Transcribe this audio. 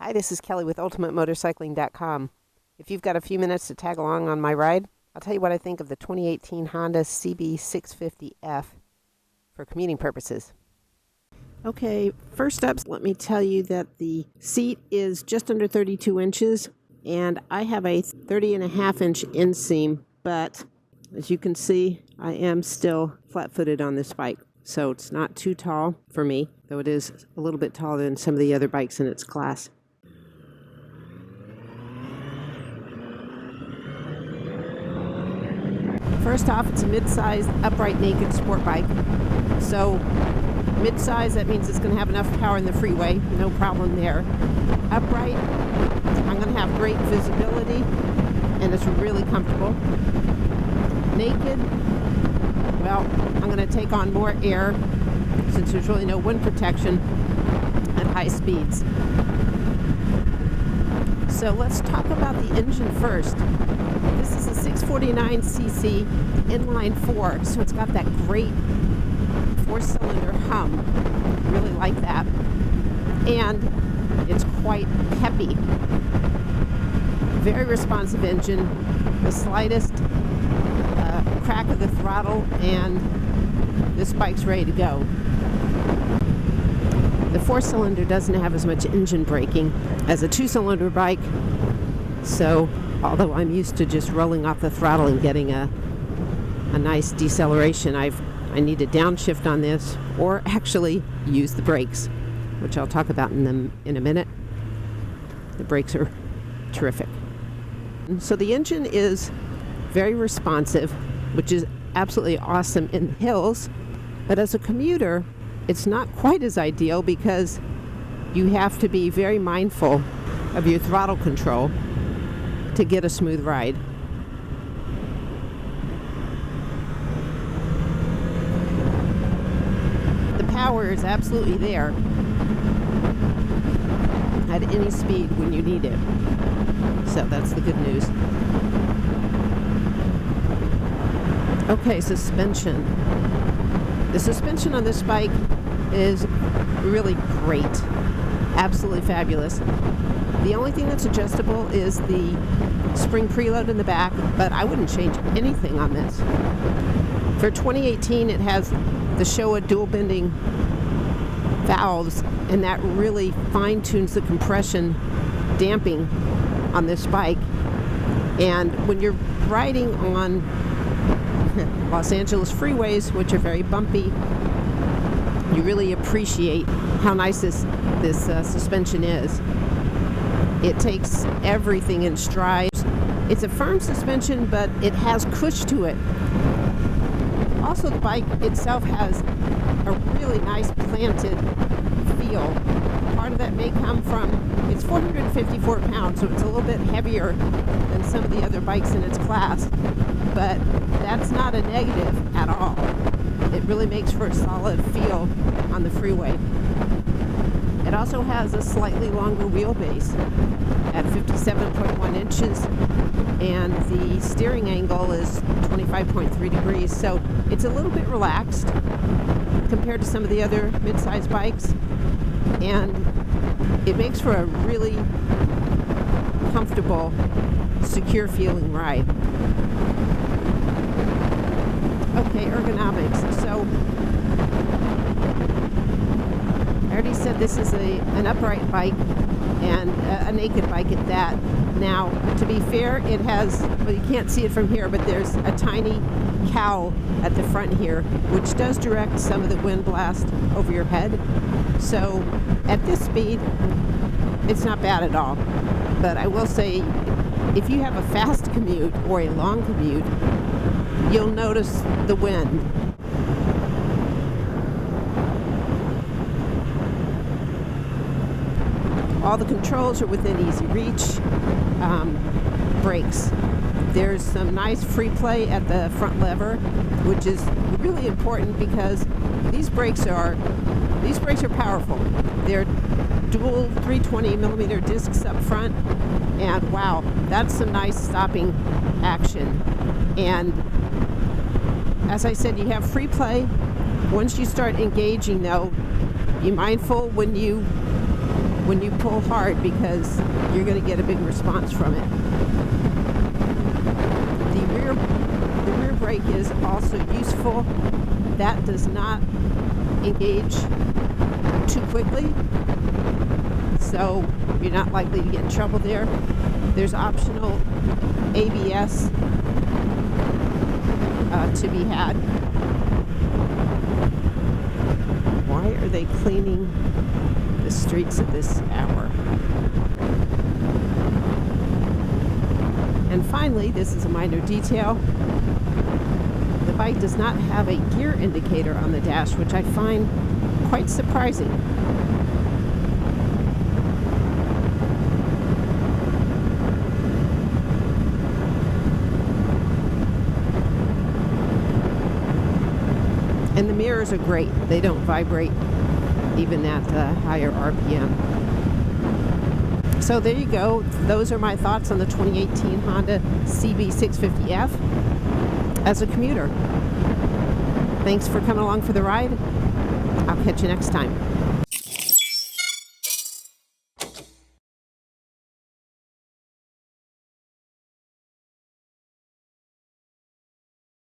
Hi, this is Kelly with UltimateMotorcycling.com. If you've got a few minutes to tag along on my ride, I'll tell you what I think of the 2018 Honda CB650F for commuting purposes. Okay, first up, let me tell you that the seat is just under 32 inches, and I have a 30.5-inch inseam, but as you can see, I am still flat-footed on this bike. So it's not too tall for me, though it is a little bit taller than some of the other bikes in its class. First off, it's a mid-sized upright naked sport bike. So mid-size, that means it's going to have enough power in the freeway, no problem there. Upright, I'm going to have great visibility, and it's really comfortable. Naked, well, I'm going to take on more air since there's really no wind protection at high speeds. So let's talk about the engine first. This is a 649cc inline four, so it's got that great four-cylinder hum. Really like that. And it's quite peppy. Very responsive engine. The slightest crack of the throttle and this bike's ready to go. The four-cylinder doesn't have as much engine braking as a two-cylinder bike, so although I'm used to just rolling off the throttle and getting a nice deceleration, I need to downshift on this or actually use the brakes, which I'll talk about in a minute. The brakes are terrific. So the engine is very responsive, which is absolutely awesome in hills, but as a commuter, it's not quite as ideal because you have to be very mindful of your throttle control to get a smooth ride. The power is absolutely there at any speed when you need it. So that's the good news. Okay, suspension. The suspension on this bike is really great. Absolutely fabulous. The only thing that's adjustable is the spring preload in the back, but I wouldn't change anything on this. For 2018, it has the Showa Dual-Bending valves, and that really fine-tunes the compression damping on this bike. And when you're riding on Los Angeles freeways, which are very bumpy, you really appreciate how nice this suspension is. It takes everything in stride. It's a firm suspension, but it has cush to it. Also, the bike itself has a really nice planted feel. Part of that may come from, it's 454 pounds, so it's a little bit heavier than some of the other bikes in its class, but that's not a negative at all. It really makes for a solid feel on the freeway. It also has a slightly longer wheelbase at 57.1 inches, and the steering angle is 25.3 degrees, so it's a little bit relaxed compared to some of the other mid-size bikes, and it makes for a really comfortable, secure feeling ride. Okay, ergonomics. So I already said this is an upright bike and a naked bike at that. Now, to be fair, it has, well, you can't see it from here, but there's a tiny cowl at the front here, which does direct some of the wind blast over your head. So at this speed, it's not bad at all. But I will say, if you have a fast commute or a long commute, you'll notice the wind. All the controls are within easy reach. Brakes. There's some nice free play at the front lever, which is really important because these brakes are powerful. They're dual 320mm discs up front, and wow, that's some nice stopping action. And as I said, you have free play. Once you start engaging, though, be mindful when you when you pull hard because you're going to get a big response from it. The rear brake is also useful. That does not engage too quickly, so you're not likely to get in trouble there. There's optional ABS to be had. Why are they cleaning the streets at this hour? And finally, this is a minor detail. The bike does not have a gear indicator on the dash, which I find quite surprising. And the mirrors are great. They don't vibrate even at higher RPM. So there you go. Those are my thoughts on the 2018 Honda CB650F as a commuter. Thanks for coming along for the ride. I'll catch you next time.